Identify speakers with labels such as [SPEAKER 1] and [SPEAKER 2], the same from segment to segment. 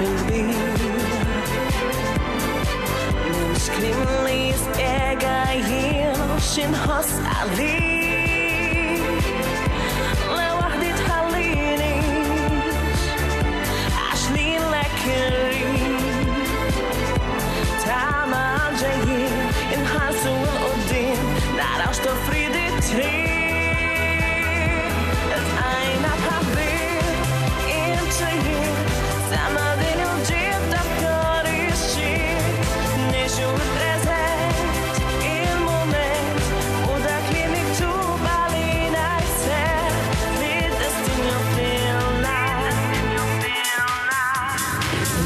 [SPEAKER 1] fil-bil. Mhux kliem li jispjega jien x'inħoss għalik. La waħdi tħallinix għax lilek irrid. Tama ġejjin inħarsu l-qudiem naraw x'toffri dit-triq. Iltqajna bħall-ħbieb inti jien sama din il-ġid f'kar ix-xhieb. Nixu l-preżent il-mument u dak li miktub għalina jseħħ fid-destin joffrilna.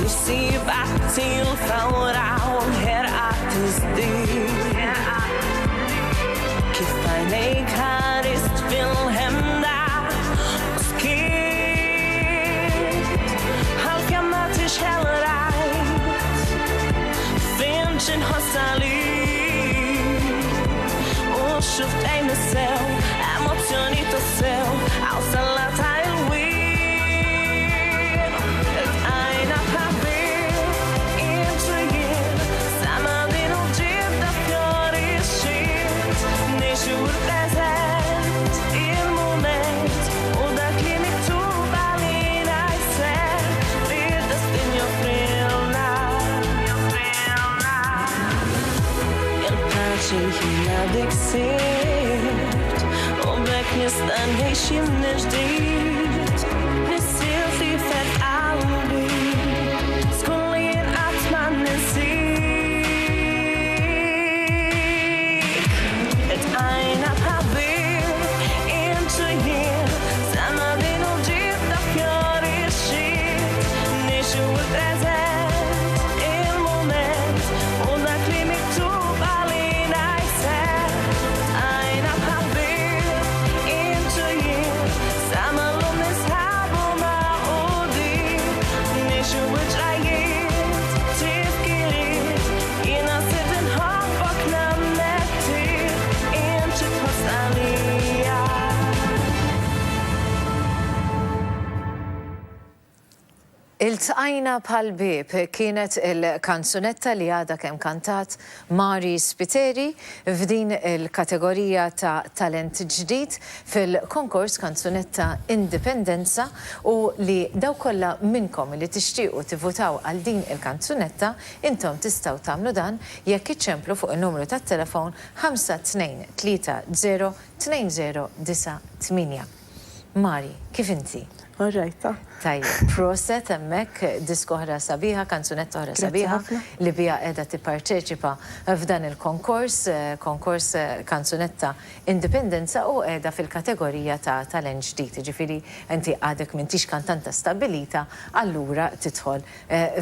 [SPEAKER 1] Nixsib għatti l-fawra u l-ħerqa tiżdied. Kif għajnejk ħarist fil-ħemda u skiet. Ħalkemm ma tixħel rajt fejn x'inħoss għalik. U xuft għajn is-sew, emozzjoni tas-sew, għaw salla ta' il-wien. Iltqajna bħall-ħbieb inti jien sama din il-ġibda f'kar ix-xhieb. Nixu l-preżent il-mument u dak li miktub għalina jseħħ fid-destin joffrilna. Il-paċi jiena dik sibt u bekk nista' ngħix jien ġdid. Nissir fi fed qalbi skun li jien qatt ma ninsik. Iltqajna bħall-ħbieb inti jien sama din il-ġibda f'kar ix-xhieb. Nixu l-preżent il-mument u dak li miktub għalina jseħħ. Iltqajna bħall-ħbieb inti jien sama llum nisħabu ma'qudin. Nixu l-ġrajiet tifkiriet jiena sirt inħobbok nammetti inti tħoss għalija.
[SPEAKER 2] Iltqajna bħall-ħbieb kienet il-kanzunetta li għadha kemm kantat Mari Spiteri f'din il-kategorija ta' talent ġdid fil-konkors kanzunetta Indipendenza u li daw kollha minnkom li tixtiequ tivvutaw għal din il-kanzunetta intom tistgħu tagħmlu dan jekk iċċemplu fuq in-numru tat-telefon 52302098. Mari, kif inti?
[SPEAKER 3] Orrejta.
[SPEAKER 2] Tajjeb, proset hemmhekk disk oħra sabiħa, kanzunetta oħra sabiħa li biha qiegħda tipparteċipa f'dan il-konkors, konkors kanzunetta Indipendenza u qiegħda fil-kategorija ta' talent ġdid. Ġifieri inti għadek m'intix kantanta stabilita, allura tidħol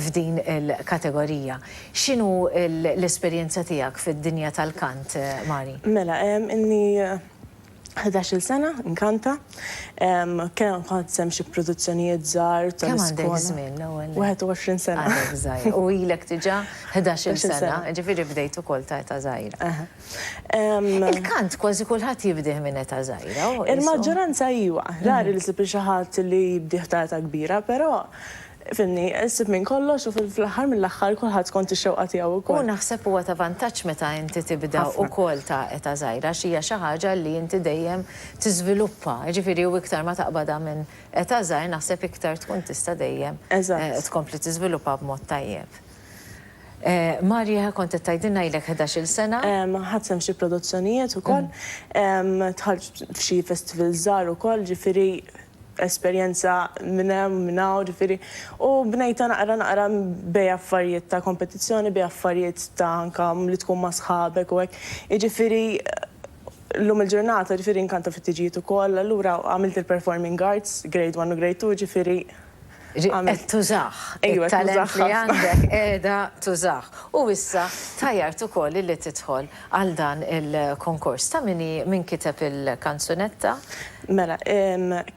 [SPEAKER 2] f'din il-kategorija. X'inhu l-esperjenza tiegħek fid-dinja tal-kant, Mari?
[SPEAKER 3] Mela, inni 11 sena, inkanta. Kien ħadsem xi produzzjonijiet żgħar
[SPEAKER 2] Kemm għandek
[SPEAKER 3] tal-iskola.
[SPEAKER 2] żmien l-ewwel?
[SPEAKER 3] 21 sena.
[SPEAKER 2] Għandek żgħir. U ilek diġà 11 sena, ġifieri bdejt ukoll ta' età żgħira. Il-kant kważi kulħadd jibdih minn età żgħira.
[SPEAKER 3] Il-maġġoranza iwa, rari li sib xi ħadd li jibdih ta' età kbira, però finni, issib minn kollox u fl-aħħar mill-aħħar kulħadd kont ix-xewqa tiegħu
[SPEAKER 2] U
[SPEAKER 3] wkoll.
[SPEAKER 2] naħseb huwa ta' vantaġġ meta inti tibda wkoll ta' età żgħira x'hija xi ħaġa li inti dejjem tiżviluppa. Ġifieri u iktar ma taqbadha minn età żgħir naħseb iktar tkun tista' dejjem tkompli tiżviluppa b'mod tajjeb. Marja, kont qed tgħidilna ilek 11 sena.
[SPEAKER 3] Ħadsem xi produzzjonijiet ukoll, dħalt f'xi festival żgħar ukoll, ġifieri esperjenza minn hemm minn hawn, ġifieri. U bnejta naqra bej affarijiet ta' kompetizzjoni, bej affarijiet ta' anke li tkun ma' sħabek u hekk. Jiġifieri llum il-ġurnata ġifieri inkanta fit-tiġijiet ukoll, allura għamilt il-performing arts, grade 1 u grade 2, ġifieri
[SPEAKER 2] Qed tużaħ, it-talent li għandek qiegħda tużaħ. U issa tajjart ukoll li tidħol għal dan il-konkors. Ta' min kiteb il-kanzunetta?
[SPEAKER 3] Mela,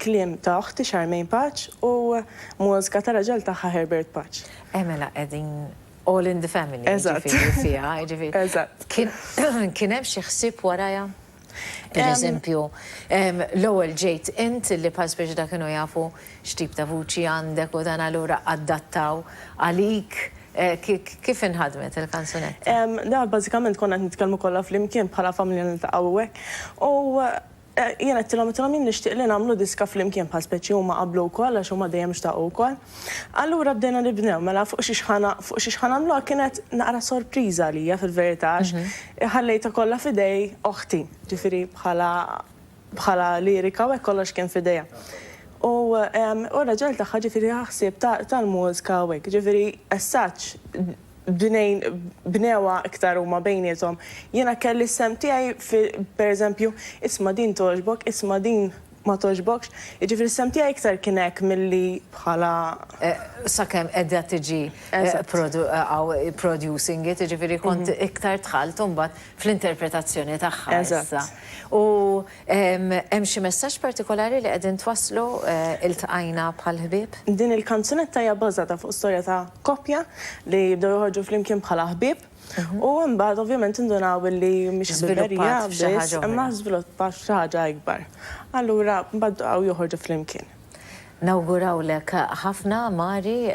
[SPEAKER 3] kliem ta' oħti Charmaine Paċ u mużika ta' raġel tagħha Herbert Paċ.
[SPEAKER 2] Mela qegħdin all in the family.
[SPEAKER 3] Eżatt.
[SPEAKER 2] Fiha,
[SPEAKER 3] Eżatt.
[SPEAKER 2] Kien hemm xi ħsieb warajha? Per eżempju, l-ewwel ġejt int li bħal speċi da kienu jafu x'tip ta' vuċi għandek u dan allura adattaw għalik. Kif inħadmet il-kanzunetta?
[SPEAKER 3] Da, bażikament konna nitkellmu kollha flimkien bħala familja niltaqgħu hekk. U jiena qedtilhom jien nixtieq li nagħmlu diska flimkien bħal speċi huma qablu wkoll għax huma dejjem xtaqgħu wkoll. Allura bdejna nibnew mela fuq xi ħanamluha kienet naqra sorpriża għalija fil-verità għax ħallejta kollha f'idej oħti, ġifieri bħala lirika u hekk kollox kien f'idejha. U raġel tagħha ġifieri ħsieb tal-mużika u hekk, ġifieri as-saċ bnewa iktar huma bejniethom. Jiena kelli s-sem tiegħi pereżempju isma' din toġbok, isma' din ma toġbokx, jiġifieri s-sem tiegħi iktar kien hekk milli bħala
[SPEAKER 2] sakemm qiegħda tiġi producing it, jiġifieri kont iktar dħalt imbagħad fl-interpretazzjoni tagħha issa. U hemm xi messaġġ partikolari li qegħdin twasslu iltqajna bħall-ħbieb?
[SPEAKER 3] Din il-kanzunetta hija bbażata fuq storja ta' koppja li jibdew joħorġu flimkien bħala ħbieb. U mbagħad ovvjament indunaw li mhix ħbiberija biss, imma żviluppat xi ħaġa ikbar. Allura mbagħad baqgħu joħorġu flimkien.
[SPEAKER 2] Nawgurawlek ħafna, Mari,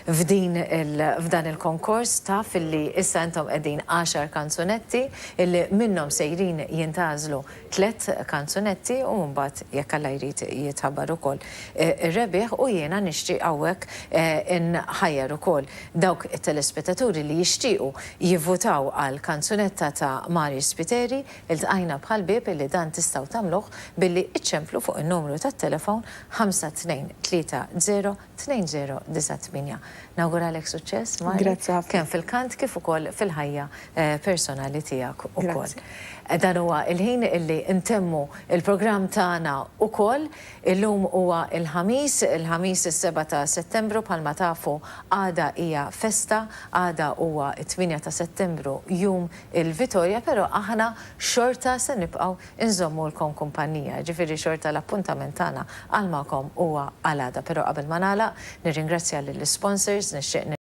[SPEAKER 2] f'dan il-konkors taf illi issa intom qegħdin 10 kanzunetti illi minnhom sejrin jintgħażlu 3 kanzunetti u mbagħad jekk Alla jrid jitħabbar ukoll ir-rebieħ u jiena nixtieq hawnhekk inħajjar ukoll dawk it-telespettaturi li jixtiequ jivvutaw għal kanzunetta ta' Mari Spiteri Iltqajna bħall-Ħbieb illi dan tistgħu tagħmluh billi iċċemplu fuq in-numru tat-telefon 5-2-3-0-2-0-9-8. Nawguralek suċċess, Mari.
[SPEAKER 3] Grazzi ħafna.
[SPEAKER 2] Kemm fil-kant kif ukoll fil-ħajja personali tiegħek ukoll. Dan huwa il-ħin illi intemmu il-programm tagħna ukoll. Illum huwa il-ħamis is-7 ta' Settembru bħalma tafu għada hija festa, għada huwa 8 ta' Settembru jum il-Vitorja, però aħna xorta se nibqgħu inżommu lkom kumpanija. Ġifieri xorta l-appuntament tagħna għal magħkom huwa għal għada, però qabel ma nagħlaq nirringrazzja lill-sponsors, nixtieq